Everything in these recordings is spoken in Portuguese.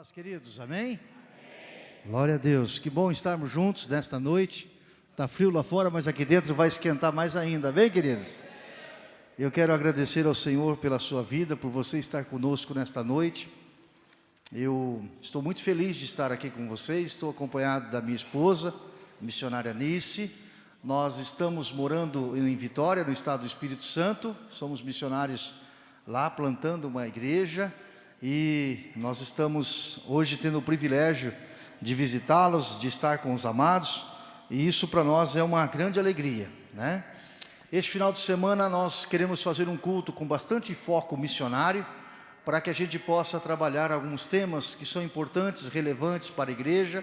Paz, queridos, amém? Glória a Deus, que bom estarmos juntos nesta noite. Está frio lá fora, mas aqui dentro vai esquentar mais ainda, amém, queridos? Eu quero agradecer ao Senhor pela sua vida, por você estar conosco nesta noite. Eu estou muito feliz de estar aqui com vocês, estou acompanhado da minha esposa, missionária Nice. Nós estamos morando em Vitória, no estado do Espírito Santo, somos missionários lá plantando uma igreja. E nós estamos hoje tendo o privilégio de visitá-los, de estar com os amados, e isso para nós é uma grande alegria, né? Este final de semana nós queremos fazer um culto com bastante foco missionário, para que a gente possa trabalhar alguns temas que são importantes, relevantes para a igreja.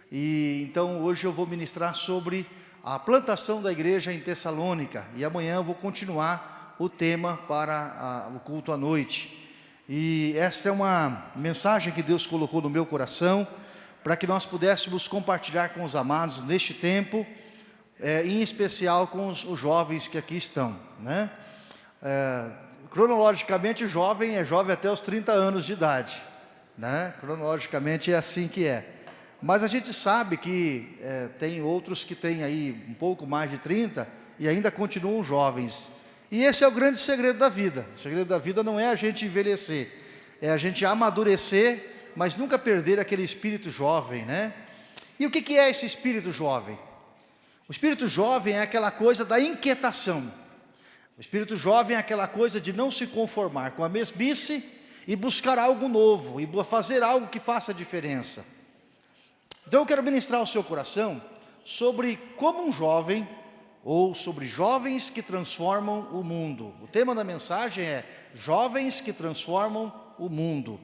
E então hoje eu vou ministrar sobre a plantação da igreja em Tessalônica, e amanhã eu vou continuar o tema para o culto à noite. E esta é uma mensagem que Deus colocou no meu coração, para que nós pudéssemos compartilhar com os amados neste tempo, em especial com os jovens que aqui estão, né? Cronologicamente o jovem é jovem até os 30 anos de idade, né? Cronologicamente é assim que é. Mas a gente sabe que tem outros que têm aí um pouco mais de 30 e ainda continuam jovens. E esse é o grande segredo da vida. O segredo da vida não é a gente envelhecer, é a gente amadurecer, mas nunca perder aquele espírito jovem, né? E o que é esse espírito jovem? O espírito jovem é aquela coisa da inquietação. O espírito jovem é aquela coisa de não se conformar com a mesmice e buscar algo novo, e fazer algo que faça diferença. Então eu quero ministrar ao seu coração sobre como um jovem, ou sobre jovens que transformam o mundo. O tema da mensagem é jovens que transformam o mundo.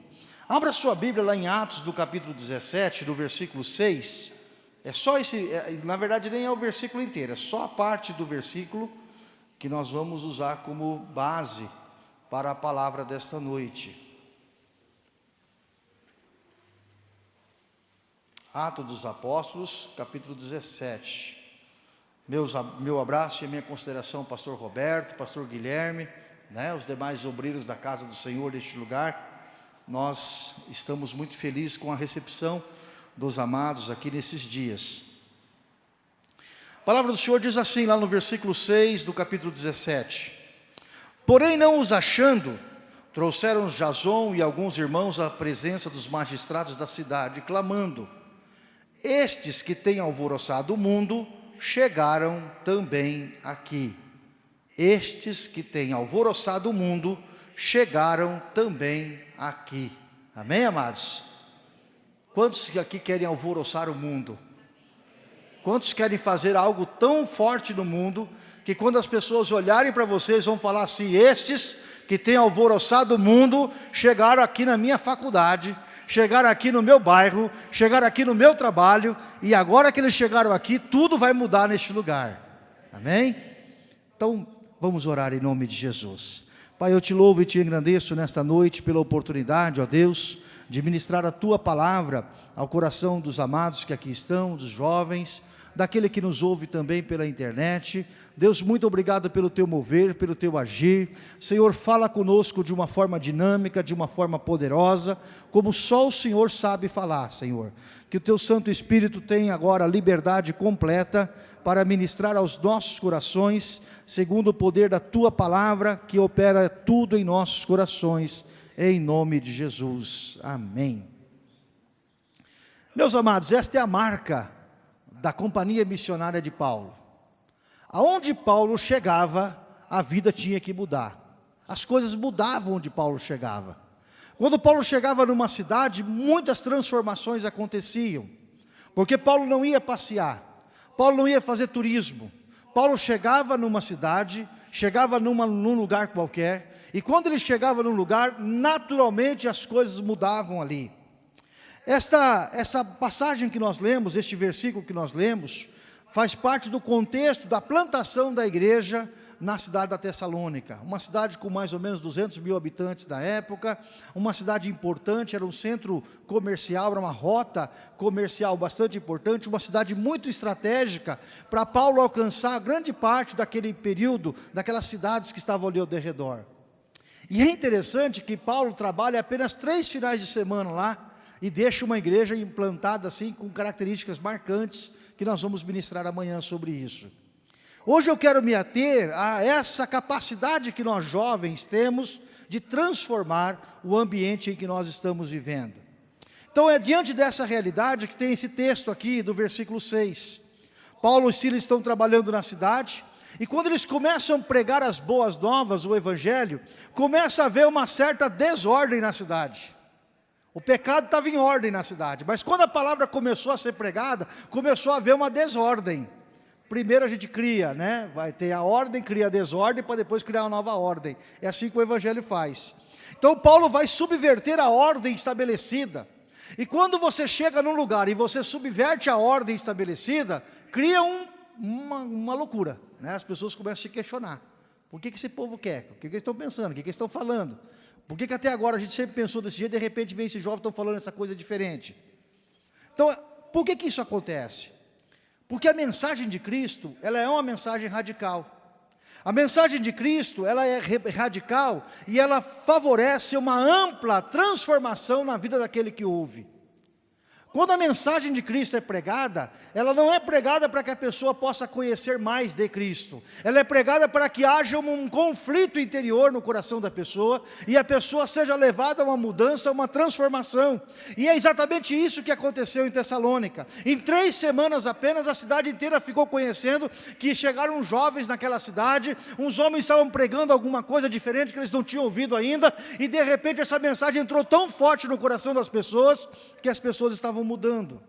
Abra sua Bíblia lá em Atos do capítulo 17, do versículo 6. É só esse, na verdade nem é o versículo inteiro, é só a parte do versículo que nós vamos usar como base para a palavra desta noite. Atos dos Apóstolos, capítulo 17. Meu abraço e a minha consideração ao pastor Roberto, pastor Guilherme, né, os demais obreiros da casa do Senhor deste lugar. Nós estamos muito felizes com a recepção dos amados aqui nesses dias. A palavra do Senhor diz assim, lá no versículo 6 do capítulo 17: Porém, não os achando, trouxeram Jason e alguns irmãos à presença dos magistrados da cidade, clamando: Estes que têm alvoroçado o mundo chegaram também aqui. Estes que têm alvoroçado o mundo chegaram também aqui. Amém, amados? Quantos aqui querem alvoroçar o mundo? Quantos querem fazer algo tão forte no mundo, que quando as pessoas olharem para vocês vão falar assim: estes que têm alvoroçado o mundo chegaram aqui na minha faculdade, chegaram aqui no meu bairro, chegaram aqui no meu trabalho, e agora que eles chegaram aqui, tudo vai mudar neste lugar. Amém? Então, vamos orar em nome de Jesus. Pai, eu te louvo e te engrandeço nesta noite pela oportunidade, ó Deus, de ministrar a tua palavra ao coração dos amados que aqui estão, dos jovens, daquele que nos ouve também pela internet. Deus, muito obrigado pelo teu mover, pelo teu agir. Senhor, fala conosco de uma forma dinâmica, de uma forma poderosa, como só o Senhor sabe falar, Senhor. Que o teu Santo Espírito tenha agora a liberdade completa para ministrar aos nossos corações, segundo o poder da tua palavra, que opera tudo em nossos corações, em nome de Jesus. Amém. Meus amados, esta é a marca da companhia missionária de Paulo. Aonde Paulo chegava, a vida tinha que mudar. As coisas mudavam onde Paulo chegava. Quando Paulo chegava numa cidade, muitas transformações aconteciam, porque Paulo não ia passear, Paulo não ia fazer turismo. Paulo chegava numa cidade, chegava num lugar qualquer, e quando ele chegava num lugar, naturalmente as coisas mudavam ali. Essa passagem que nós lemos, este versículo que nós lemos, faz parte do contexto da plantação da igreja na cidade da Tessalônica, uma cidade com mais ou menos 200 mil habitantes da época, uma cidade importante, era um centro comercial, era uma rota comercial bastante importante, uma cidade muito estratégica para Paulo alcançar grande parte daquele período, daquelas cidades que estavam ali ao redor. E é interessante que Paulo trabalha apenas 3 finais de semana lá, e deixa uma igreja implantada assim, com características marcantes, que nós vamos ministrar amanhã sobre isso. Hoje eu quero me ater a essa capacidade que nós jovens temos de transformar o ambiente em que nós estamos vivendo. Então é diante dessa realidade que tem esse texto aqui do versículo 6. Paulo e Silas estão trabalhando na cidade, e quando eles começam a pregar as boas novas, o evangelho, começa a haver uma certa desordem na cidade. O pecado estava em ordem na cidade, mas quando a palavra começou a ser pregada, começou a haver uma desordem. Primeiro a gente cria, né? Vai ter a ordem, cria a desordem, para depois criar uma nova ordem. É assim que o evangelho faz. Então Paulo vai subverter a ordem estabelecida. E quando você chega num lugar e você subverte a ordem estabelecida, cria uma loucura, né? As pessoas começam a se questionar. Por que esse povo quer? O que eles estão pensando? O que eles estão falando? Por que até agora a gente sempre pensou desse jeito, de repente vem esse jovem e estão falando essa coisa diferente? Então, por que isso acontece? Porque a mensagem de Cristo, ela é uma mensagem radical. A mensagem de Cristo, ela é radical e ela favorece uma ampla transformação na vida daquele que ouve. Quando a mensagem de Cristo é pregada, ela não é pregada para que a pessoa possa conhecer mais de Cristo. Ela é pregada para que haja um conflito interior no coração da pessoa, e a pessoa seja levada a uma mudança, a uma transformação. E é exatamente isso que aconteceu em Tessalônica. Em 3 semanas apenas, a cidade inteira ficou conhecendo que chegaram jovens naquela cidade, uns homens estavam pregando alguma coisa diferente que eles não tinham ouvido ainda, e de repente essa mensagem entrou tão forte no coração das pessoas, que as pessoas estavam mudando.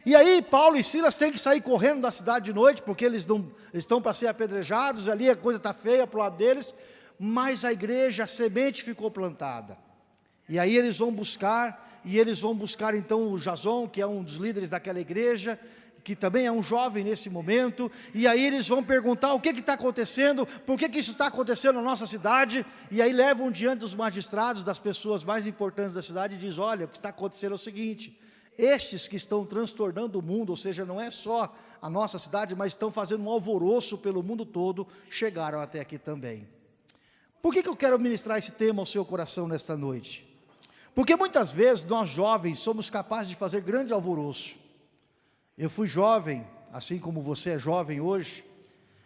E aí Paulo e Silas têm que sair correndo da cidade de noite, porque eles estão para ser apedrejados, ali a coisa está feia para o lado deles, mas a igreja, a semente ficou plantada. E aí eles vão buscar então o Jason, que é um dos líderes daquela igreja, que também é um jovem nesse momento, e aí eles vão perguntar o que está acontecendo, por que isso está acontecendo na nossa cidade, e aí levam diante dos magistrados, das pessoas mais importantes da cidade, e diz: olha, o que está acontecendo é o seguinte, estes que estão transtornando o mundo, ou seja, não é só a nossa cidade, mas estão fazendo um alvoroço pelo mundo todo, chegaram até aqui também. Por que eu quero ministrar esse tema ao seu coração nesta noite? Porque muitas vezes nós jovens somos capazes de fazer grande alvoroço. Eu fui jovem, assim como você é jovem hoje,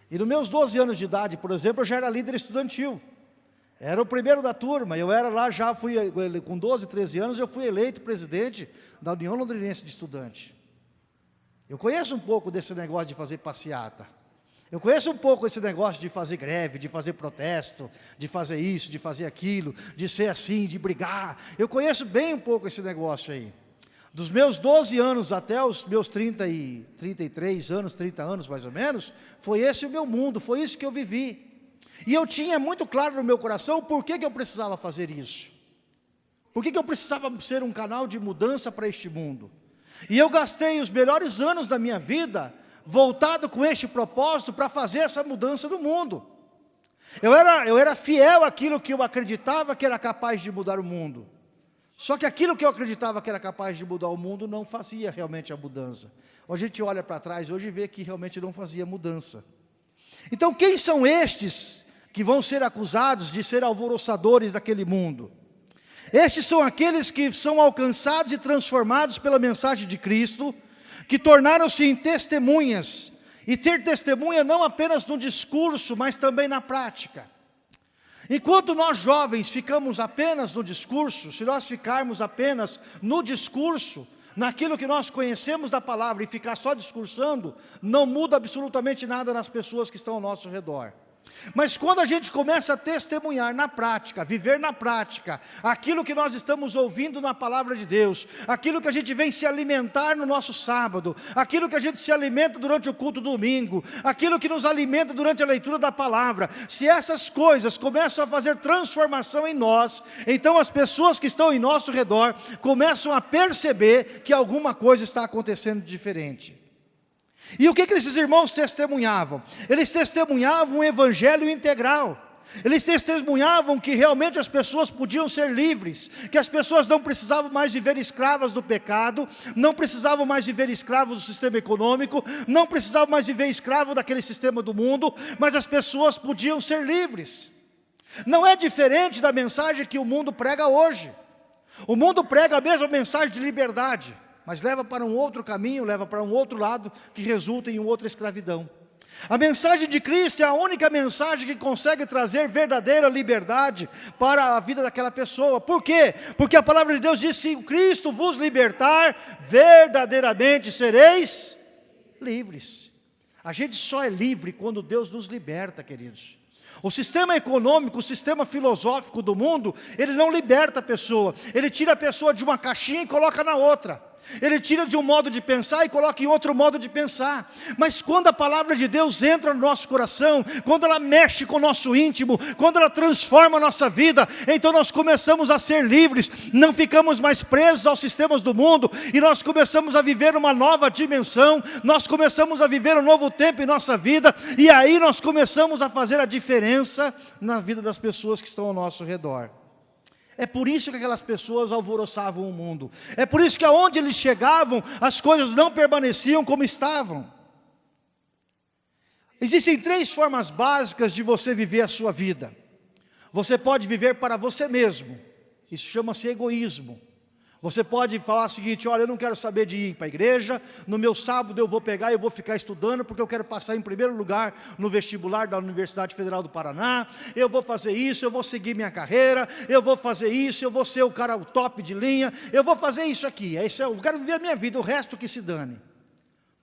e nos meus 12 anos de idade, por exemplo, eu já era líder estudantil. Era o primeiro da turma, eu era lá, já fui, com 12, 13 anos, eu fui eleito presidente da União Londrinense de Estudantes. Eu conheço um pouco desse negócio de fazer passeata. Eu conheço um pouco esse negócio de fazer greve, de fazer protesto, de fazer isso, de fazer aquilo, de ser assim, de brigar. Eu conheço bem um pouco esse negócio aí. Dos meus 12 anos até os meus 33 anos, 30 anos mais ou menos, foi esse o meu mundo, foi isso que eu vivi. E eu tinha muito claro no meu coração por que eu precisava fazer isso. Por que eu precisava ser um canal de mudança para este mundo. E eu gastei os melhores anos da minha vida voltado com este propósito para fazer essa mudança no mundo. Eu era fiel àquilo que eu acreditava que era capaz de mudar o mundo. Só que aquilo que eu acreditava que era capaz de mudar o mundo não fazia realmente a mudança. Hoje a gente olha para trás hoje e vê que realmente não fazia mudança. Então quem são estes que vão ser acusados de ser alvoroçadores daquele mundo? Estes são aqueles que são alcançados e transformados pela mensagem de Cristo, que tornaram-se em testemunhas, e ter testemunha não apenas no discurso, mas também na prática. Enquanto nós jovens ficamos apenas no discurso, se nós ficarmos apenas no discurso, naquilo que nós conhecemos da palavra e ficar só discursando, não muda absolutamente nada nas pessoas que estão ao nosso redor. Mas quando a gente começa a testemunhar na prática, viver na prática, aquilo que nós estamos ouvindo na palavra de Deus, aquilo que a gente vem se alimentar no nosso sábado, aquilo que a gente se alimenta durante o culto do domingo, aquilo que nos alimenta durante a leitura da palavra, se essas coisas começam a fazer transformação em nós, então as pessoas que estão em nosso redor começam a perceber que alguma coisa está acontecendo diferente. E o que esses irmãos testemunhavam? Eles testemunhavam um evangelho integral. Eles testemunhavam que realmente as pessoas podiam ser livres, que as pessoas não precisavam mais viver escravas do pecado, não precisavam mais viver escravos do sistema econômico, não precisavam mais viver escravos daquele sistema do mundo, mas as pessoas podiam ser livres. Não é diferente da mensagem que o mundo prega hoje. O mundo prega a mesma mensagem de liberdade, mas leva para um outro caminho, leva para um outro lado, que resulta em outra escravidão. A mensagem de Cristo é a única mensagem que consegue trazer verdadeira liberdade para a vida daquela pessoa. Por quê? Porque a palavra de Deus diz: se Cristo vos libertar, verdadeiramente sereis livres. A gente só é livre quando Deus nos liberta, queridos. O sistema econômico, o sistema filosófico do mundo, ele não liberta a pessoa, ele tira a pessoa de uma caixinha e coloca na outra. Ele tira de um modo de pensar e coloca em outro modo de pensar. Mas quando a palavra de Deus entra no nosso coração, quando ela mexe com o nosso íntimo, quando ela transforma a nossa vida, então nós começamos a ser livres, não ficamos mais presos aos sistemas do mundo, e nós começamos a viver uma nova dimensão, nós começamos a viver um novo tempo em nossa vida, e aí nós começamos a fazer a diferença na vida das pessoas que estão ao nosso redor. É por isso que aquelas pessoas alvoroçavam o mundo. É por isso que aonde eles chegavam, as coisas não permaneciam como estavam. Existem 3 formas básicas de você viver a sua vida. Você pode viver para você mesmo. Isso chama-se egoísmo. Você pode falar o seguinte: olha, eu não quero saber de ir para a igreja, no meu sábado eu vou pegar e eu vou ficar estudando, porque eu quero passar em primeiro lugar no vestibular da Universidade Federal do Paraná, eu vou fazer isso, eu vou seguir minha carreira, eu vou fazer isso, eu vou ser o cara o top de linha, eu vou fazer isso aqui, eu quero viver a minha vida, o resto que se dane.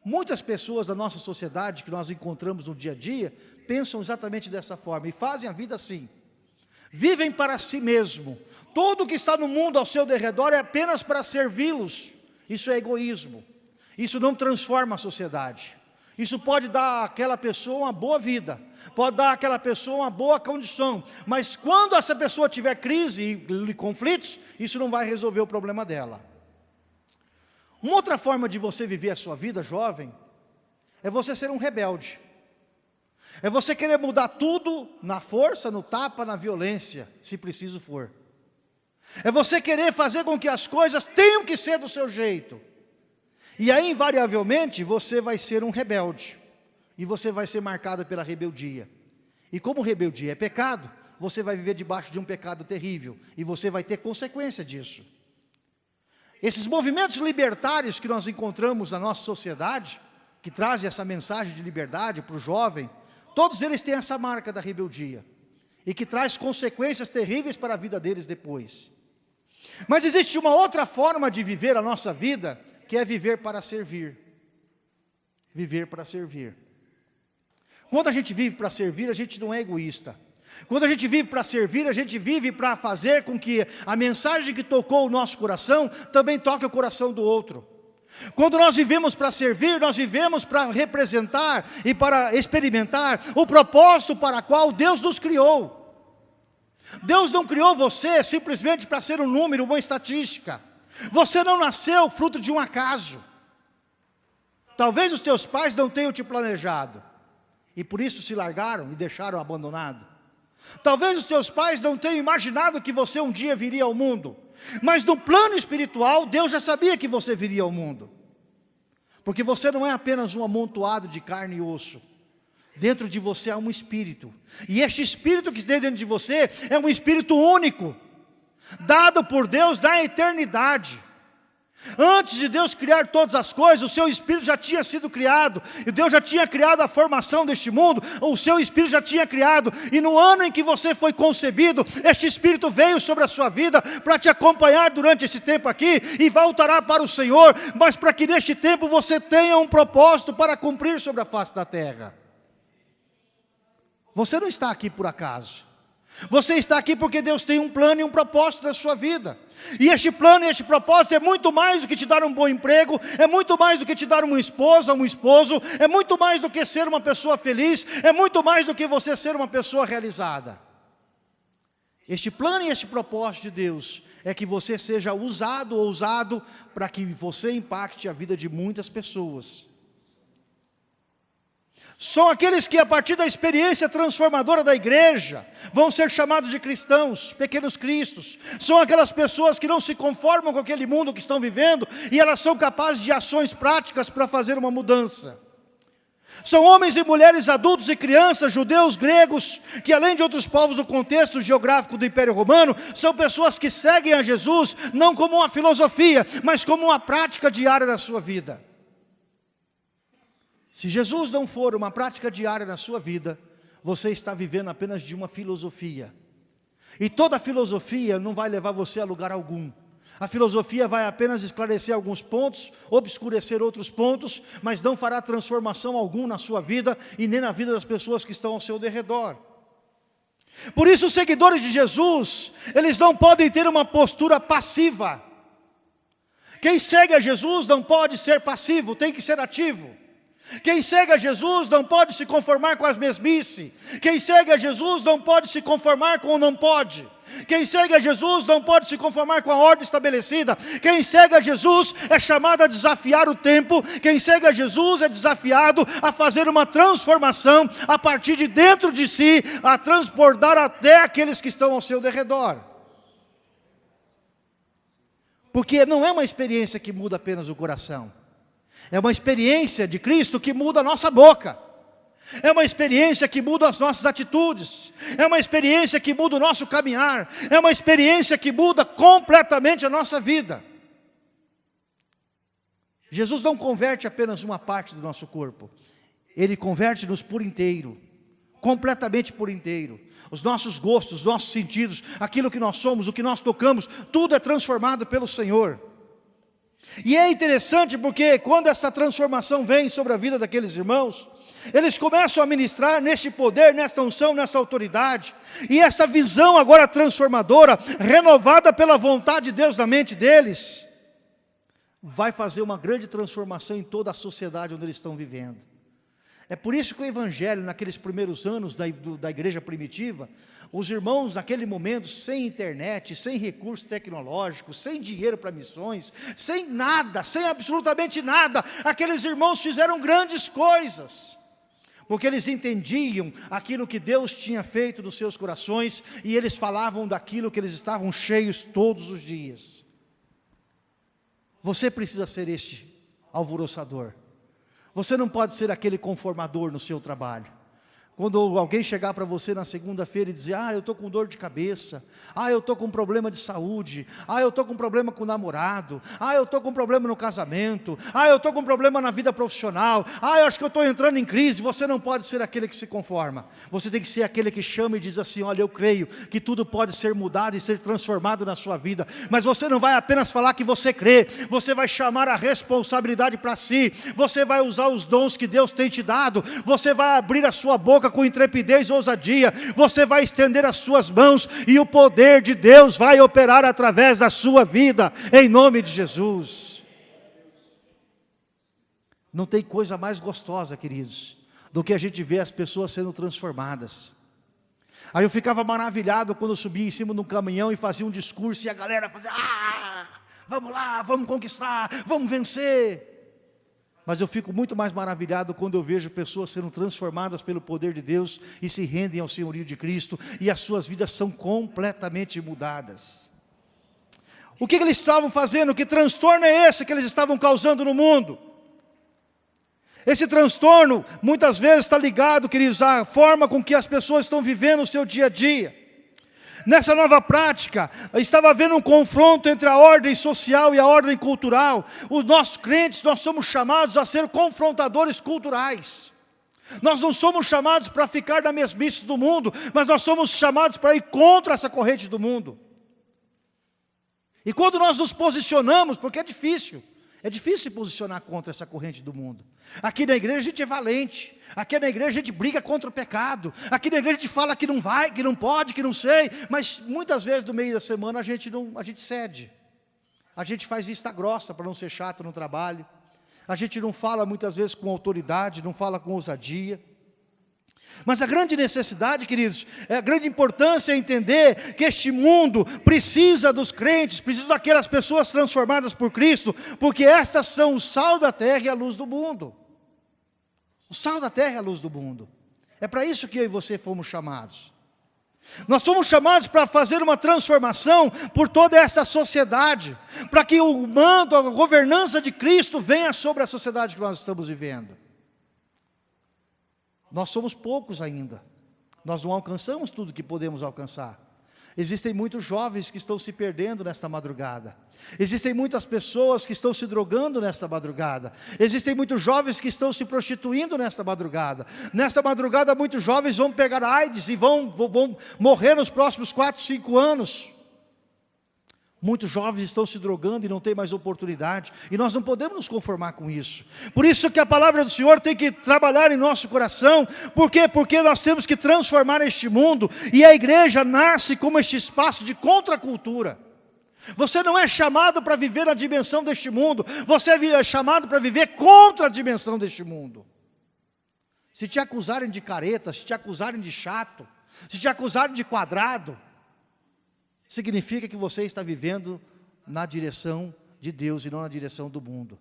Muitas pessoas da nossa sociedade, que nós encontramos no dia a dia, pensam exatamente dessa forma, e fazem a vida assim. Vivem para si mesmo. Tudo que está no mundo ao seu derredor é apenas para servi-los. Isso é egoísmo. Isso não transforma a sociedade. Isso pode dar àquela pessoa uma boa vida, pode dar àquela pessoa uma boa condição, mas quando essa pessoa tiver crise e conflitos, isso não vai resolver o problema dela. Uma outra forma de você viver a sua vida, jovem, é você ser um rebelde. É você querer mudar tudo na força, no tapa, na violência, se preciso for. É você querer fazer com que as coisas tenham que ser do seu jeito. E aí, invariavelmente, você vai ser um rebelde. E você vai ser marcado pela rebeldia. E como rebeldia é pecado, você vai viver debaixo de um pecado terrível. E você vai ter consequência disso. Esses movimentos libertários que nós encontramos na nossa sociedade, que trazem essa mensagem de liberdade para o jovem, todos eles têm essa marca da rebeldia, e que traz consequências terríveis para a vida deles depois. Mas existe uma outra forma de viver a nossa vida, que é viver para servir. Viver para servir. Quando a gente vive para servir, a gente não é egoísta. Quando a gente vive para servir, a gente vive para fazer com que a mensagem que tocou o nosso coração, também toque o coração do outro. Quando nós vivemos para servir, nós vivemos para representar e para experimentar o propósito para o qual Deus nos criou. Deus não criou você simplesmente para ser um número, uma estatística. Você não nasceu fruto de um acaso. Talvez os teus pais não tenham te planejado, e por isso se largaram e deixaram abandonado. Talvez os teus pais não tenham imaginado que você um dia viria ao mundo. Mas no plano espiritual, Deus já sabia que você viria ao mundo. Porque você não é apenas um amontoado de carne e osso. Dentro de você há um espírito. E este espírito que está dentro de você é um espírito único, dado por Deus na eternidade. Antes de Deus criar todas as coisas, o seu espírito já tinha sido criado, e Deus já tinha criado a formação deste mundo, o seu espírito já tinha criado, e no ano em que você foi concebido, este espírito veio sobre a sua vida, para te acompanhar durante esse tempo aqui, e voltará para o Senhor, mas para que neste tempo você tenha um propósito para cumprir sobre a face da terra. Você não está aqui por acaso. Você está aqui porque Deus tem um plano e um propósito na sua vida. E este plano e este propósito é muito mais do que te dar um bom emprego, é muito mais do que te dar uma esposa, um esposo, é muito mais do que ser uma pessoa feliz, é muito mais do que você ser uma pessoa realizada. Este plano e este propósito de Deus é que você seja usado ou usado para que você impacte a vida de muitas pessoas. São aqueles que a partir da experiência transformadora da igreja vão ser chamados de cristãos, pequenos cristos. São aquelas pessoas que não se conformam com aquele mundo que estão vivendo e elas são capazes de ações práticas para fazer uma mudança. São homens e mulheres, adultos e crianças, judeus, gregos, que além de outros povos do contexto geográfico do Império Romano, são pessoas que seguem a Jesus, não como uma filosofia, mas como uma prática diária da sua vida. Se Jesus não for uma prática diária na sua vida, você está vivendo apenas de uma filosofia. E toda filosofia não vai levar você a lugar algum. A filosofia vai apenas esclarecer alguns pontos, obscurecer outros pontos, mas não fará transformação alguma na sua vida e nem na vida das pessoas que estão ao seu derredor. Por isso os seguidores de Jesus, eles não podem ter uma postura passiva. Quem segue a Jesus não pode ser passivo, tem que ser ativo. Quem segue a Jesus não pode se conformar com as mesmices. Quem segue a Jesus não pode se conformar com o não pode. Quem segue a Jesus não pode se conformar com a ordem estabelecida. Quem segue a Jesus é chamado a desafiar o tempo. Quem segue a Jesus é desafiado a fazer uma transformação a partir de dentro de si, a transbordar até aqueles que estão ao seu derredor. Porque não é uma experiência que muda apenas o coração. É uma experiência de Cristo que muda a nossa boca. É uma experiência que muda as nossas atitudes. É uma experiência que muda o nosso caminhar. É uma experiência que muda completamente a nossa vida. Jesus não converte apenas uma parte do nosso corpo. Ele converte-nos por inteiro. Completamente por inteiro. Os nossos gostos, os nossos sentidos, aquilo que nós somos, o que nós tocamos, tudo é transformado pelo Senhor. E é interessante porque quando essa transformação vem sobre a vida daqueles irmãos, eles começam a ministrar neste poder, nesta unção, nessa autoridade, e essa visão agora transformadora, renovada pela vontade de Deus na mente deles, vai fazer uma grande transformação em toda a sociedade onde eles estão vivendo. É por isso que o Evangelho, naqueles primeiros anos da igreja primitiva, os irmãos naquele momento, sem internet, sem recursos tecnológicos, sem dinheiro para missões, sem nada, sem absolutamente nada, aqueles irmãos fizeram grandes coisas, porque eles entendiam aquilo que Deus tinha feito nos seus corações, e eles falavam daquilo que eles estavam cheios todos os dias. Você precisa ser este alvoroçador. Você não pode ser aquele conformador no seu trabalho. Quando alguém chegar para você na segunda-feira e dizer, eu estou com dor de cabeça, eu estou com problema de saúde, eu estou com problema com o namorado, eu estou com problema no casamento, eu estou com problema na vida profissional, eu acho que eu estou entrando em crise. Você não pode ser aquele que se conforma. Você tem que ser aquele que chama e diz assim, olha, eu creio que tudo pode ser mudado e ser transformado na sua vida. Mas você não vai apenas falar que você crê, você vai chamar a responsabilidade para si, você vai usar os dons que Deus tem te dado, você vai abrir a sua boca com intrepidez e ousadia, você vai estender as suas mãos e o poder de Deus vai operar através da sua vida, em nome de Jesus. Não tem coisa mais gostosa, queridos, do que a gente ver as pessoas sendo transformadas. Aí eu ficava maravilhado quando eu subia em cima de um caminhão e fazia um discurso e a galera fazia, vamos lá, vamos conquistar, vamos vencer. Mas eu fico muito mais maravilhado quando eu vejo pessoas sendo transformadas pelo poder de Deus e se rendem ao senhorio de Cristo e as suas vidas são completamente mudadas. O que eles estavam fazendo? Que transtorno é esse que eles estavam causando no mundo? Esse transtorno muitas vezes está ligado, queridos, à forma com que as pessoas estão vivendo o seu dia a dia. Nessa nova prática, estava havendo um confronto entre a ordem social e a ordem cultural. Os nossos crentes, nós somos chamados a ser confrontadores culturais. Nós não somos chamados para ficar na mesmice do mundo, mas nós somos chamados para ir contra essa corrente do mundo. E quando nós nos posicionamos, porque é difícil se posicionar contra essa corrente do mundo. Aqui na igreja a gente é valente, aqui na igreja a gente briga contra o pecado, aqui na igreja a gente fala que não vai, que não pode, que não sei, mas muitas vezes no meio da semana a gente cede, a gente faz vista grossa para não ser chato no trabalho, a gente não fala muitas vezes com autoridade, não fala com ousadia. Mas a grande necessidade, queridos, a grande importância é entender que este mundo precisa dos crentes, precisa daquelas pessoas transformadas por Cristo, porque estas são o sal da terra e a luz do mundo. O sal da terra e a luz do mundo. É para isso que eu e você fomos chamados. Nós somos chamados para fazer uma transformação por toda esta sociedade, para que o mando, a governança de Cristo venha sobre a sociedade que nós estamos vivendo. Nós somos poucos ainda. Nós não alcançamos tudo que podemos alcançar. Existem muitos jovens que estão se perdendo nesta madrugada. Existem muitas pessoas que estão se drogando nesta madrugada. Existem muitos jovens que estão se prostituindo nesta madrugada. Nesta madrugada, muitos jovens vão pegar AIDS e vão morrer nos próximos 4, 5 anos. Muitos jovens estão se drogando e não têm mais oportunidade. E nós não podemos nos conformar com isso. Por isso que a palavra do Senhor tem que trabalhar em nosso coração. Por quê? Porque nós temos que transformar este mundo. E a igreja nasce como este espaço de contracultura. Você não é chamado para viver na dimensão deste mundo. Você é chamado para viver contra a dimensão deste mundo. Se te acusarem de careta, se te acusarem de chato, se te acusarem de quadrado, significa que você está vivendo na direção de Deus e não na direção do mundo.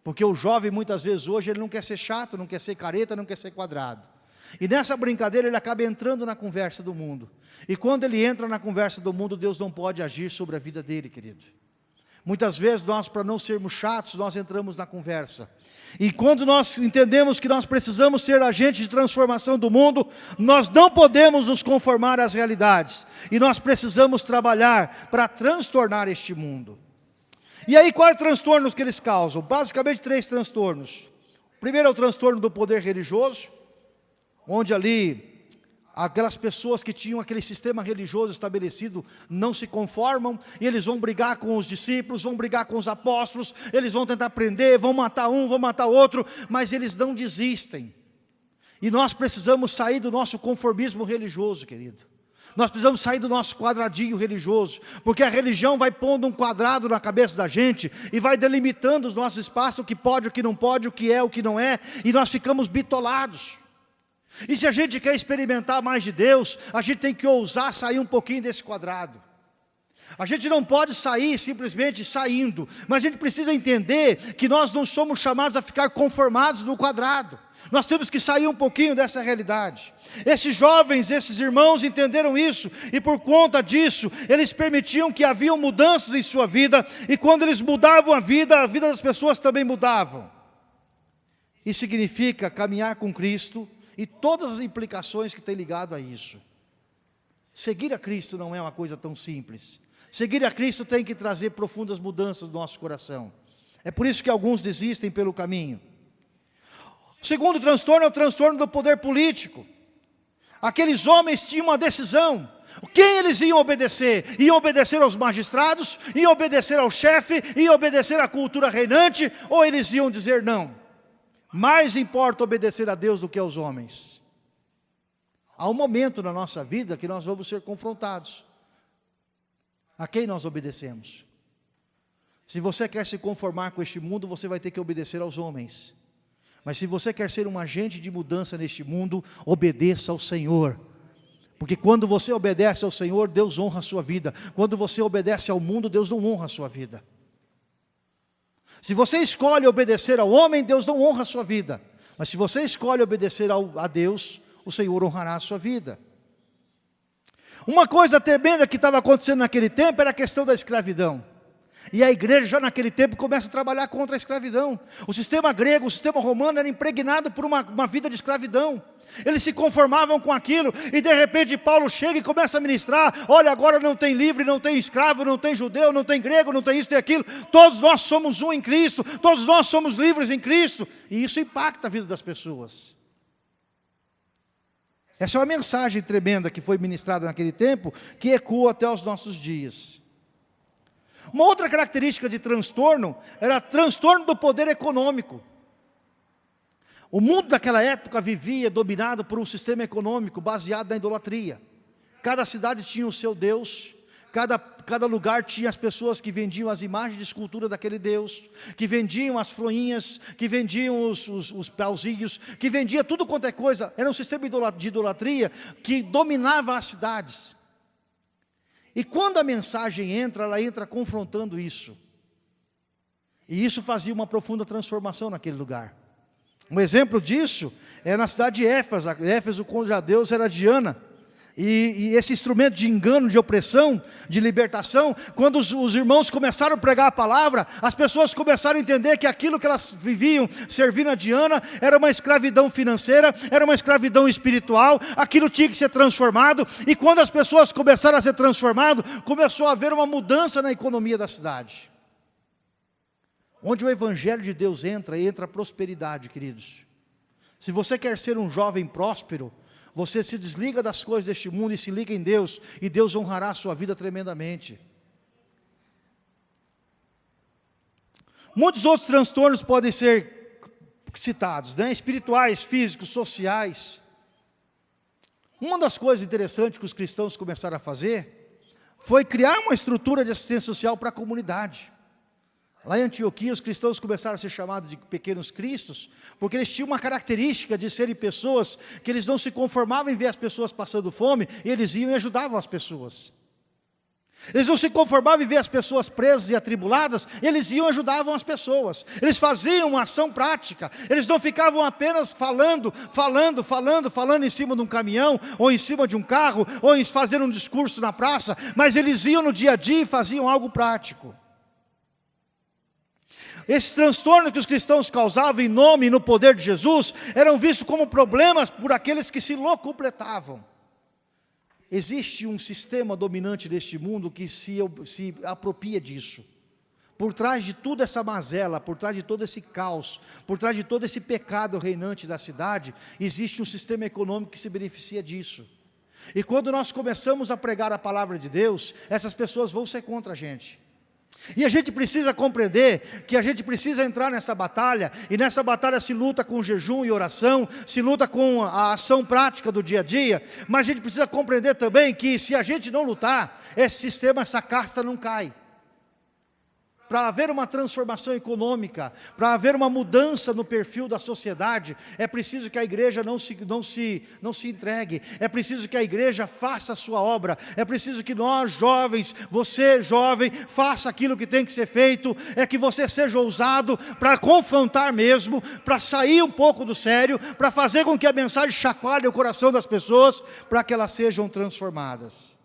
Porque o jovem muitas vezes hoje ele não quer ser chato, não quer ser careta, não quer ser quadrado. E nessa brincadeira ele acaba entrando na conversa do mundo. E quando ele entra na conversa do mundo, Deus não pode agir sobre a vida dele, querido. Muitas vezes nós, para não sermos chatos, nós entramos na conversa. E quando nós entendemos que nós precisamos ser agentes de transformação do mundo, nós não podemos nos conformar às realidades. E nós precisamos trabalhar para transtornar este mundo. E aí quais transtornos que eles causam? Basicamente 3 transtornos. O primeiro é o transtorno do poder religioso, onde ali aquelas pessoas que tinham aquele sistema religioso estabelecido não se conformam, e eles vão brigar com os discípulos, vão brigar com os apóstolos, eles vão tentar prender, vão matar um, vão matar outro, mas eles não desistem. E nós precisamos sair do nosso conformismo religioso, querido. Nós precisamos sair do nosso quadradinho religioso, porque a religião vai pondo um quadrado na cabeça da gente, e vai delimitando os nossos espaços, o que pode, o que não pode, o que é, o que não é, e nós ficamos bitolados. E se a gente quer experimentar mais de Deus, a gente tem que ousar sair um pouquinho desse quadrado. A gente não pode sair simplesmente saindo, mas a gente precisa entender que nós não somos chamados a ficar conformados no quadrado. Nós temos que sair um pouquinho dessa realidade. Esses jovens, esses irmãos entenderam isso, e por conta disso, eles permitiam que haviam mudanças em sua vida, e quando eles mudavam a vida das pessoas também mudavam. Isso significa caminhar com Cristo, e todas as implicações que tem ligado a isso. Seguir a Cristo não é uma coisa tão simples. Seguir a Cristo tem que trazer profundas mudanças no nosso coração. É por isso que alguns desistem pelo caminho. O segundo transtorno é o transtorno do poder político. Aqueles homens tinham uma decisão. Quem eles iam obedecer? Iam obedecer aos magistrados? Iam obedecer ao chefe? Iam obedecer à cultura reinante? Ou eles iam dizer não? Mais importa obedecer a Deus do que aos homens. Há um momento na nossa vida que nós vamos ser confrontados. A quem nós obedecemos? Se você quer se conformar com este mundo, você vai ter que obedecer aos homens. Mas se você quer ser um agente de mudança neste mundo, obedeça ao Senhor. Porque quando você obedece ao Senhor, Deus honra a sua vida. Quando você obedece ao mundo, Deus não honra a sua vida. Se você escolhe obedecer ao homem, Deus não honra a sua vida. Mas se você escolhe obedecer a Deus, o Senhor honrará a sua vida. Uma coisa tremenda que estava acontecendo naquele tempo era a questão da escravidão. E a igreja já naquele tempo começa a trabalhar contra a escravidão. O sistema grego, o sistema romano era impregnado por uma vida de escravidão. Eles se conformavam com aquilo, e de repente Paulo chega e começa a ministrar: olha, agora não tem livre, não tem escravo, não tem judeu, não tem grego, não tem isso, tem aquilo. Todos nós somos um em Cristo, todos nós somos livres em Cristo. E isso impacta a vida das pessoas. Essa é uma mensagem tremenda que foi ministrada naquele tempo, que ecoa até os nossos dias. Uma outra característica de transtorno era transtorno do poder econômico. O mundo daquela época vivia dominado por um sistema econômico baseado na idolatria. Cada cidade tinha o seu Deus, cada lugar tinha as pessoas que vendiam as imagens de escultura daquele Deus, que vendiam as froinhas, que vendiam os pauzinhos, que vendia tudo quanto é coisa. Era um sistema de idolatria que dominava as cidades. E quando a mensagem entra, ela entra confrontando isso. E isso fazia uma profunda transformação naquele lugar. Um exemplo disso é na cidade de Éfeso. Éfeso, cuja deusa era Diana. E esse instrumento de engano, de opressão, de libertação, quando os irmãos começaram a pregar a palavra, as pessoas começaram a entender que aquilo que elas viviam servindo a Diana era uma escravidão financeira, era uma escravidão espiritual, aquilo tinha que ser transformado, e quando as pessoas começaram a ser transformadas, começou a haver uma mudança na economia da cidade. Onde o Evangelho de Deus entra a prosperidade, queridos. Se você quer ser um jovem próspero, você se desliga das coisas deste mundo e se liga em Deus, e Deus honrará a sua vida tremendamente. Muitos outros transtornos podem ser citados, né? Espirituais, físicos, sociais. Uma das coisas interessantes que os cristãos começaram a fazer foi criar uma estrutura de assistência social para a comunidade. Lá em Antioquia, os cristãos começaram a ser chamados de pequenos cristos, porque eles tinham uma característica de serem pessoas que eles não se conformavam em ver as pessoas passando fome, e eles iam e ajudavam as pessoas. Eles não se conformavam em ver as pessoas presas e atribuladas, eles iam e ajudavam as pessoas. Eles faziam uma ação prática, eles não ficavam apenas falando em cima de um caminhão, ou em cima de um carro, ou fazendo um discurso na praça, mas eles iam no dia a dia e faziam algo prático. Esses transtornos que os cristãos causavam em nome e no poder de Jesus, eram vistos como problemas por aqueles que se locupletavam. Existe um sistema dominante deste mundo que se apropria disso. Por trás de toda essa mazela, por trás de todo esse caos, por trás de todo esse pecado reinante da cidade, existe um sistema econômico que se beneficia disso. E quando nós começamos a pregar a palavra de Deus, essas pessoas vão ser contra a gente. E a gente precisa compreender que a gente precisa entrar nessa batalha, e nessa batalha se luta com jejum e oração, se luta com a ação prática do dia a dia, mas a gente precisa compreender também que se a gente não lutar, esse sistema, essa casta não cai. Para haver uma transformação econômica, para haver uma mudança no perfil da sociedade, é preciso que a igreja não se entregue, é preciso que a igreja faça a sua obra, é preciso que nós jovens, você jovem, faça aquilo que tem que ser feito, é que você seja ousado para confrontar mesmo, para sair um pouco do sério, para fazer com que a mensagem chacoalhe o coração das pessoas, para que elas sejam transformadas.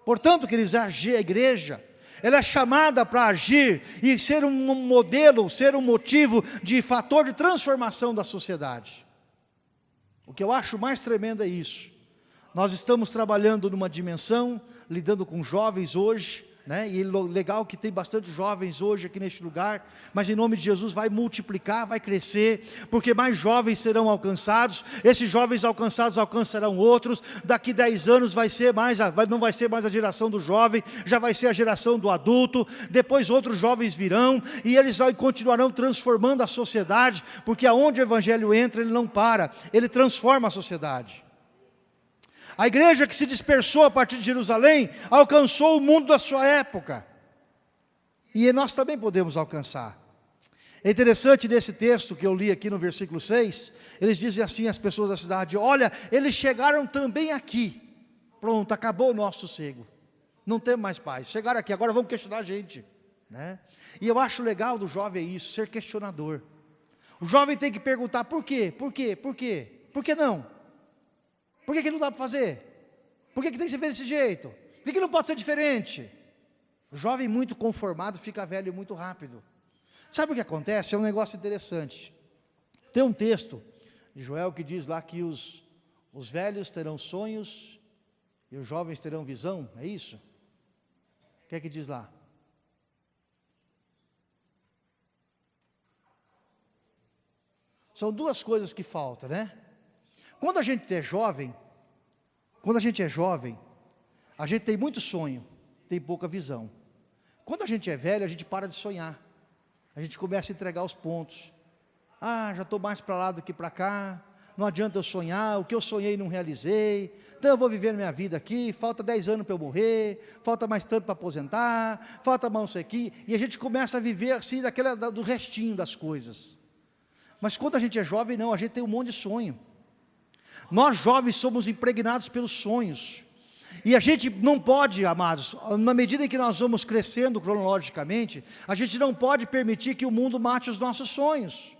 Portanto, queridos, a igreja, ela é chamada para agir e ser um modelo, ser um motivo de fator de transformação da sociedade. O que eu acho mais tremendo é isso. Nós estamos trabalhando numa dimensão, lidando com jovens hoje, né? E legal que tem bastante jovens hoje aqui neste lugar, mas em nome de Jesus vai multiplicar, vai crescer, porque mais jovens serão alcançados, esses jovens alcançados alcançarão outros, daqui 10 anos não vai ser mais a geração do jovem, já vai ser a geração do adulto, depois outros jovens virão, e eles continuarão transformando a sociedade, porque aonde o Evangelho entra, ele não para, ele transforma a sociedade. A igreja que se dispersou a partir de Jerusalém, alcançou o mundo da sua época. E nós também podemos alcançar. É interessante nesse texto que eu li aqui no versículo 6, eles dizem assim, as pessoas da cidade: olha, eles chegaram também aqui. Pronto, acabou o nosso sossego. Não temos mais paz. Chegaram aqui, agora vamos questionar a gente, né? E eu acho legal do jovem isso, ser questionador. O jovem tem que perguntar: por quê? Por quê? Por quê? Por que não? Por que não dá para fazer? Por que tem que ser desse jeito? Por que não pode ser diferente? O jovem muito conformado fica velho muito rápido. Sabe o que acontece? É um negócio interessante. Tem um texto de Joel que diz lá que os velhos terão sonhos e os jovens terão visão, é isso? O que é que diz lá? São duas coisas que faltam, né? Quando a gente é jovem, a gente tem muito sonho, tem pouca visão. Quando a gente é velho, a gente para de sonhar. A gente começa a entregar os pontos. Ah, já estou mais para lá do que para cá, não adianta eu sonhar, o que eu sonhei não realizei, então eu vou viver minha vida aqui, falta 10 anos para eu morrer, falta mais tanto para aposentar, falta mais isso aqui, e a gente começa a viver assim, do restinho das coisas. Mas quando a gente é jovem, não, a gente tem um monte de sonho. Nós jovens somos impregnados pelos sonhos, e a gente não pode, amados, na medida em que nós vamos crescendo cronologicamente, a gente não pode permitir que o mundo mate os nossos sonhos,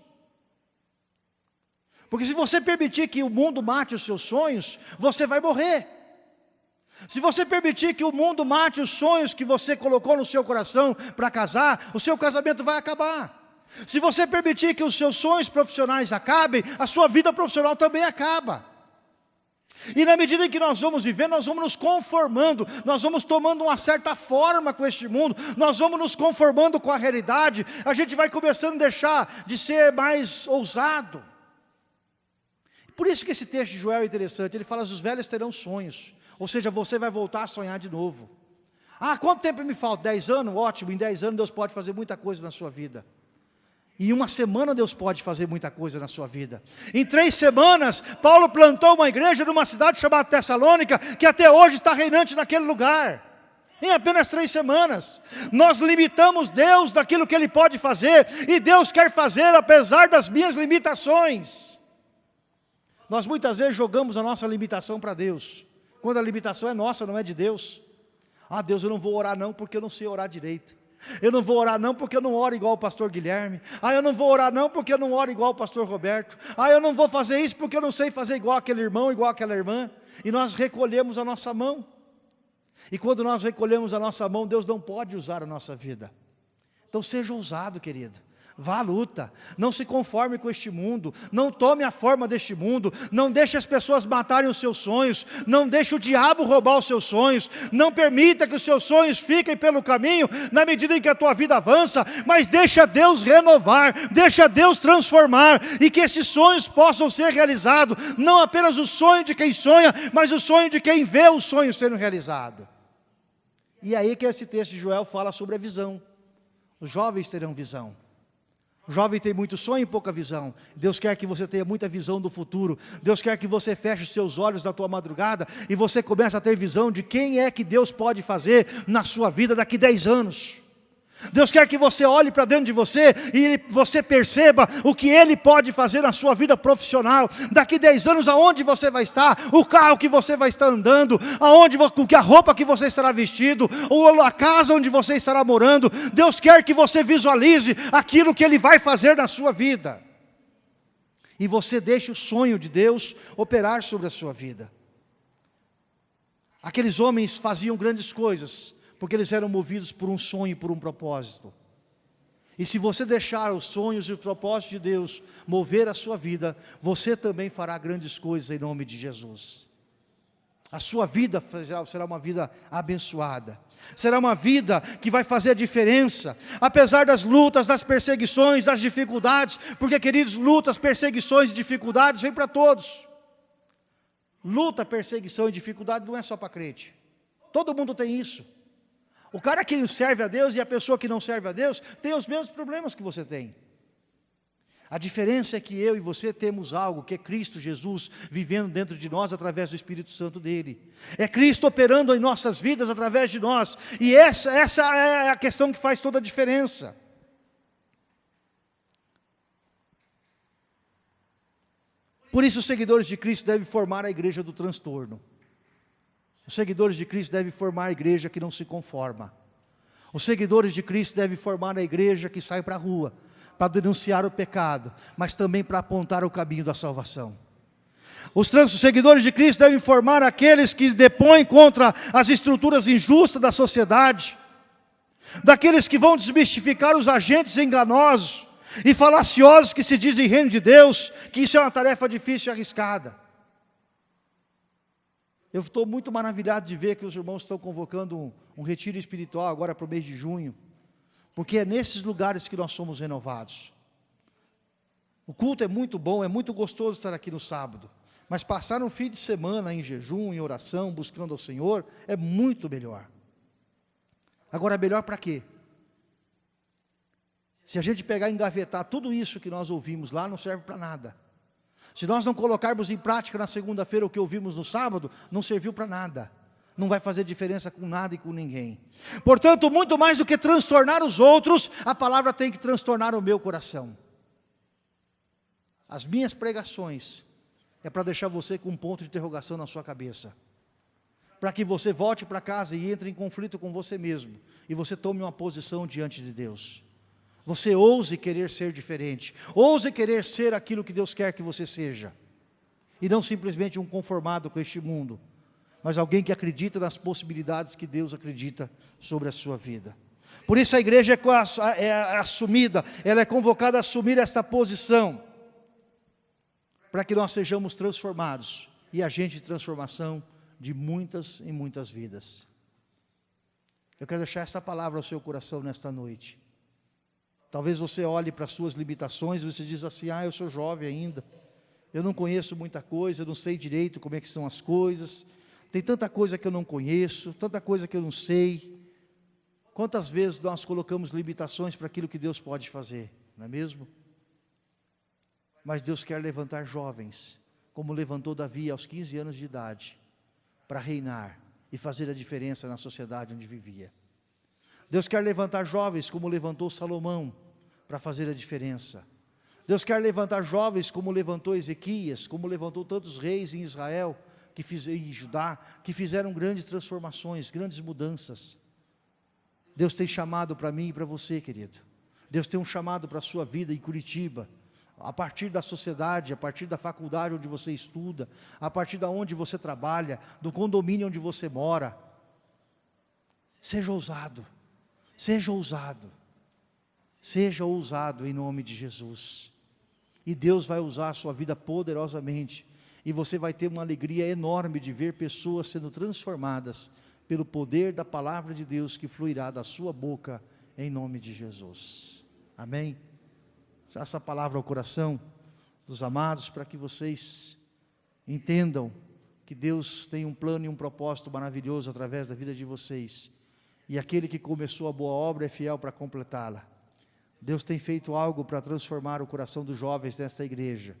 Porque se você permitir que o mundo mate os seus sonhos, você vai morrer. Se você permitir que o mundo mate os sonhos que você colocou no seu coração para casar, o seu casamento vai acabar. Se você permitir que os seus sonhos profissionais acabem, a sua vida profissional também acaba. E na medida em que nós vamos vivendo, nós vamos nos conformando, nós vamos tomando uma certa forma com este mundo, nós vamos nos conformando com a realidade, a gente vai começando a deixar de ser mais ousado. Por isso que esse texto de Joel é interessante, ele fala: os velhos terão sonhos, ou seja, você vai voltar a sonhar de novo. Ah, quanto tempo me falta? 10 anos? Ótimo, em 10 anos Deus pode fazer muita coisa na sua vida. Em uma semana Deus pode fazer muita coisa na sua vida. Em 3 semanas, Paulo plantou uma igreja numa cidade chamada Tessalônica, que até hoje está reinante naquele lugar. Em apenas 3 semanas. Nós limitamos Deus daquilo que Ele pode fazer, e Deus quer fazer apesar das minhas limitações. Nós muitas vezes jogamos a nossa limitação para Deus, quando a limitação é nossa, não é de Deus. Ah, Deus, eu não vou orar não, porque eu não sei orar direito. Eu não vou orar não, porque eu não oro igual o pastor Guilherme. Ah, eu não vou orar não, porque eu não oro igual o pastor Roberto. Ah, eu não vou fazer isso, porque eu não sei fazer igual aquele irmão, igual aquela irmã. E nós recolhemos a nossa mão. E quando nós recolhemos a nossa mão, Deus não pode usar a nossa vida. Então seja ousado, querido. Vá à luta, não se conforme com este mundo, não tome a forma deste mundo, não deixe as pessoas matarem os seus sonhos, não deixe o diabo roubar os seus sonhos, não permita que os seus sonhos fiquem pelo caminho, na medida em que a tua vida avança, mas deixa Deus renovar, deixa Deus transformar, e que esses sonhos possam ser realizados, não apenas o sonho de quem sonha, mas o sonho de quem vê o sonho sendo realizado. E aí que esse texto de Joel fala sobre a visão. Os jovens terão visão. O jovem tem muito sonho e pouca visão. Deus quer que você tenha muita visão do futuro. Deus quer que você feche os seus olhos na tua madrugada e você comece a ter visão de quem é que Deus pode fazer na sua vida daqui 10 anos. Deus quer que você olhe para dentro de você e você perceba o que Ele pode fazer na sua vida profissional. Daqui 10 anos, aonde você vai estar, o carro que você vai estar andando, a roupa que você estará vestido, ou a casa onde você estará morando. Deus quer que você visualize aquilo que Ele vai fazer na sua vida. E você deixe o sonho de Deus operar sobre a sua vida. Aqueles homens faziam grandes coisas, porque eles eram movidos por um sonho e por um propósito. E se você deixar os sonhos e o propósito de Deus mover a sua vida, você também fará grandes coisas em nome de Jesus. A sua vida será uma vida abençoada. Será uma vida que vai fazer a diferença, apesar das lutas, das perseguições, das dificuldades, porque, queridos, lutas, perseguições e dificuldades vêm para todos. Luta, perseguição e dificuldade não é só para crente. Todo mundo tem isso. O cara que serve a Deus e a pessoa que não serve a Deus tem os mesmos problemas que você tem. A diferença é que eu e você temos algo que é Cristo Jesus vivendo dentro de nós através do Espírito Santo dele. É Cristo operando em nossas vidas através de nós. E essa é a questão que faz toda a diferença. Por isso os seguidores de Cristo devem formar a igreja do transtorno. Os seguidores de Cristo devem formar a igreja que não se conforma. Os seguidores de Cristo devem formar a igreja que sai para a rua, para denunciar o pecado, mas também para apontar o caminho da salvação. Os seguidores de Cristo devem formar aqueles que depõem contra as estruturas injustas da sociedade, daqueles que vão desmistificar os agentes enganosos e falaciosos que se dizem reino de Deus, que isso é uma tarefa difícil e arriscada. Eu estou muito maravilhado de ver que os irmãos estão convocando um retiro espiritual agora para o mês de junho, porque é nesses lugares que nós somos renovados. O culto é muito bom, é muito gostoso estar aqui no sábado, mas passar um fim de semana em jejum, em oração, buscando ao Senhor, é muito melhor. Agora, melhor para quê? Se a gente pegar e engavetar tudo isso que nós ouvimos lá, não serve para nada. Se nós não colocarmos em prática na segunda-feira o que ouvimos no sábado, não serviu para nada. Não vai fazer diferença com nada e com ninguém. Portanto, muito mais do que transtornar os outros, a palavra tem que transtornar o meu coração. As minhas pregações é para deixar você com um ponto de interrogação na sua cabeça. Para que você volte para casa e entre em conflito com você mesmo. E você tome uma posição diante de Deus. Você ouse querer ser diferente, ouse querer ser aquilo que Deus quer que você seja, e não simplesmente um conformado com este mundo, mas alguém que acredita nas possibilidades que Deus acredita sobre a sua vida. Por isso a igreja é assumida, ela é convocada a assumir esta posição, para que nós sejamos transformados, e agente de transformação de muitas e muitas vidas. Eu quero deixar esta palavra ao seu coração nesta noite. Talvez você olhe para as suas limitações, e você diz assim: eu sou jovem ainda, eu não conheço muita coisa, eu não sei direito como é que são as coisas, tem tanta coisa que eu não conheço, tanta coisa que eu não sei. Quantas vezes nós colocamos limitações para aquilo que Deus pode fazer, não é mesmo? Mas Deus quer levantar jovens, como levantou Davi aos 15 anos de idade, para reinar e fazer a diferença na sociedade onde vivia. Deus quer levantar jovens, como levantou Salomão, para fazer a diferença. Deus quer levantar jovens, como levantou Ezequias, como levantou tantos reis em Israel, em Judá, que fizeram grandes transformações, grandes mudanças. Deus tem chamado para mim e para você, querido. Deus tem um chamado para a sua vida em Curitiba, a partir da sociedade, a partir da faculdade onde você estuda, a partir de onde você trabalha, do condomínio onde você mora. Seja ousado, seja ousado, seja ousado em nome de Jesus. E Deus vai usar a sua vida poderosamente, e você vai ter uma alegria enorme de ver pessoas sendo transformadas pelo poder da palavra de Deus que fluirá da sua boca, em nome de Jesus. Amém? Essa palavra ao coração dos amados, para que vocês entendam que Deus tem um plano e um propósito maravilhoso através da vida de vocês, e aquele que começou a boa obra é fiel para completá-la. Deus tem feito algo para transformar o coração dos jovens nesta igreja,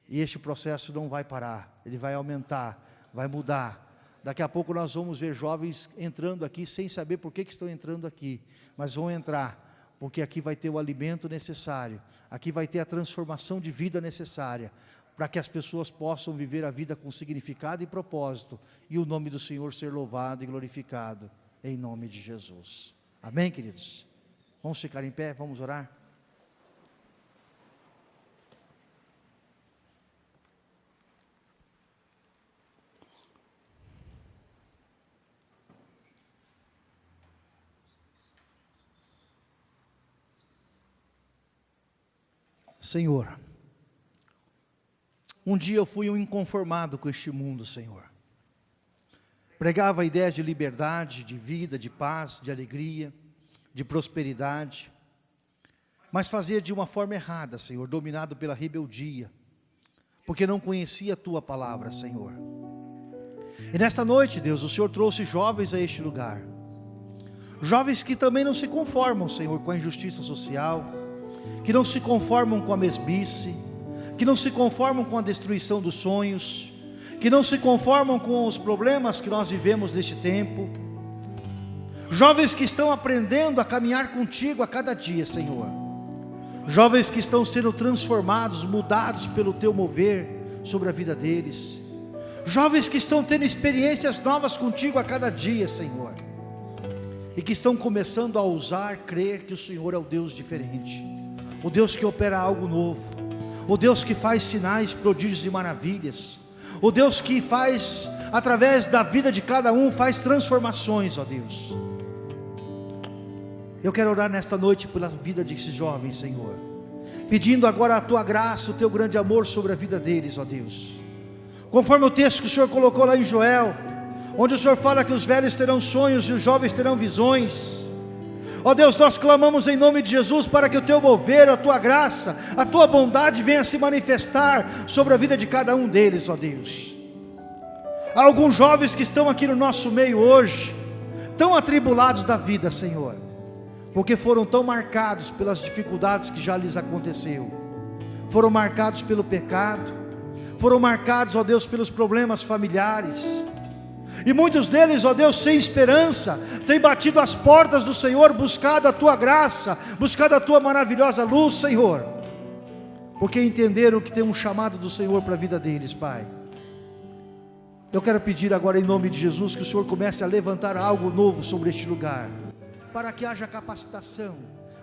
e este processo não vai parar, ele vai aumentar, vai mudar. Daqui a pouco nós vamos ver jovens entrando aqui sem saber por que estão entrando aqui, mas vão entrar, porque aqui vai ter o alimento necessário, aqui vai ter a transformação de vida necessária, para que as pessoas possam viver a vida com significado e propósito, e o nome do Senhor ser louvado e glorificado, em nome de Jesus. Amém, queridos? Vamos ficar em pé, vamos orar? Senhor, um dia eu fui um inconformado com este mundo, Senhor. Pregava a ideia de liberdade, de vida, de paz, de alegria, de prosperidade, mas fazia de uma forma errada, Senhor, dominado pela rebeldia, porque não conhecia a Tua palavra, Senhor. E nesta noite, Deus, o Senhor trouxe jovens a este lugar, jovens que também não se conformam, Senhor, com a injustiça social, que não se conformam com a mesmice, que não se conformam com a destruição dos sonhos, que não se conformam com os problemas que nós vivemos neste tempo, jovens que estão aprendendo a caminhar contigo a cada dia, Senhor, jovens que estão sendo transformados, mudados pelo Teu mover sobre a vida deles, jovens que estão tendo experiências novas contigo a cada dia, Senhor, e que estão começando a ousar crer que o Senhor é o Deus diferente, o Deus que opera algo novo, o Deus que faz sinais, prodígios e maravilhas, o Deus que faz, através da vida de cada um, faz transformações, ó Deus. Eu quero orar nesta noite pela vida desses jovens, Senhor, pedindo agora a Tua graça, o Teu grande amor sobre a vida deles, ó Deus, conforme o texto que o Senhor colocou lá em Joel, onde o Senhor fala que os velhos terão sonhos e os jovens terão visões. Ó Deus, nós clamamos em nome de Jesus para que o Teu mover, a Tua graça, a Tua bondade venha se manifestar sobre a vida de cada um deles, ó Deus. Há alguns jovens que estão aqui no nosso meio hoje, tão atribulados da vida, Senhor, porque foram tão marcados pelas dificuldades que já lhes aconteceu, foram marcados pelo pecado, foram marcados, ó Deus, pelos problemas familiares, e muitos deles, ó Deus, sem esperança, têm batido as portas do Senhor, buscado a Tua graça, buscado a Tua maravilhosa luz, Senhor, porque entenderam que tem um chamado do Senhor para a vida deles, Pai. Eu quero pedir agora em nome de Jesus, que o Senhor comece a levantar algo novo sobre este lugar, para que haja capacitação,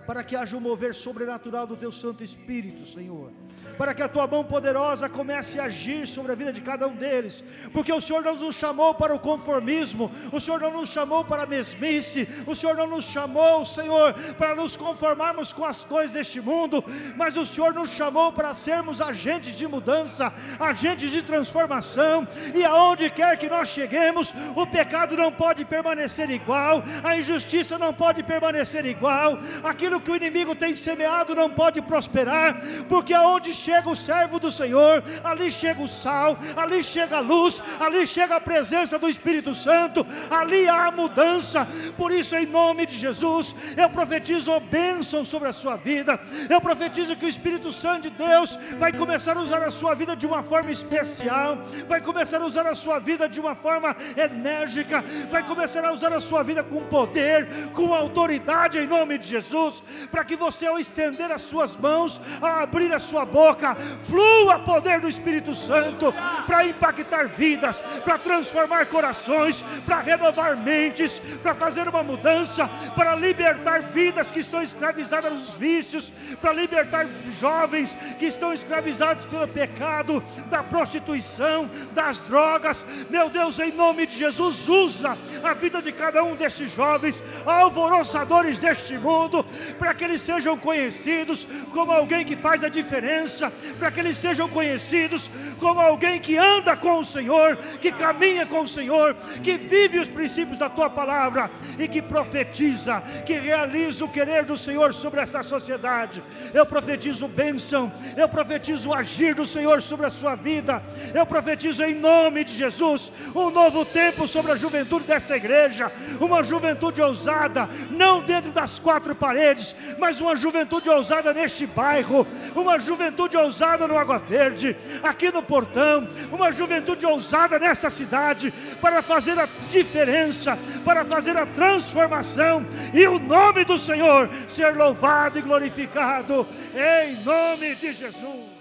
para que haja um mover sobrenatural do Teu Santo Espírito, Senhor, para que a Tua mão poderosa comece a agir sobre a vida de cada um deles, porque o Senhor não nos chamou para o conformismo, o Senhor não nos chamou para a mesmice, o Senhor não nos chamou, Senhor, para nos conformarmos com as coisas deste mundo, mas o Senhor nos chamou para sermos agentes de mudança, agentes de transformação, e aonde quer que nós cheguemos, o pecado não pode permanecer igual, a injustiça não pode permanecer igual, aquilo que o inimigo tem semeado não pode prosperar, porque aonde chega o servo do Senhor, ali chega o sal, ali chega a luz, ali chega a presença do Espírito Santo, ali há a mudança. Por isso, em nome de Jesus, eu profetizo bênção sobre a sua vida, eu profetizo que o Espírito Santo de Deus vai começar a usar a sua vida de uma forma especial, vai começar a usar a sua vida de uma forma enérgica, vai começar a usar a sua vida com poder, com autoridade, em nome de Jesus, para que você, ao estender as suas mãos, ao abrir a sua boca, flua poder do Espírito Santo, para impactar vidas, para transformar corações, para renovar mentes, para fazer uma mudança, para libertar vidas que estão escravizadas nos vícios, para libertar jovens que estão escravizados pelo pecado, da prostituição, das drogas. Meu Deus, em nome de Jesus, usa a vida de cada um desses jovens, alvoroçadores deste mundo, para que eles sejam conhecidos como alguém que faz a diferença, para que eles sejam conhecidos como alguém que anda com o Senhor, que caminha com o Senhor, que vive os princípios da Tua palavra e que profetiza, que realiza o querer do Senhor sobre essa sociedade. Eu profetizo bênção, eu profetizo o agir do Senhor sobre a sua vida, eu profetizo em nome de Jesus um novo tempo sobre a juventude desta igreja, uma juventude ousada, não dentro das quatro paredes, mas uma juventude ousada neste bairro, uma juventude ousada no Água Verde, aqui no Portão, uma juventude ousada nesta cidade, para fazer a diferença, para fazer a transformação, e o nome do Senhor ser louvado e glorificado, em nome de Jesus.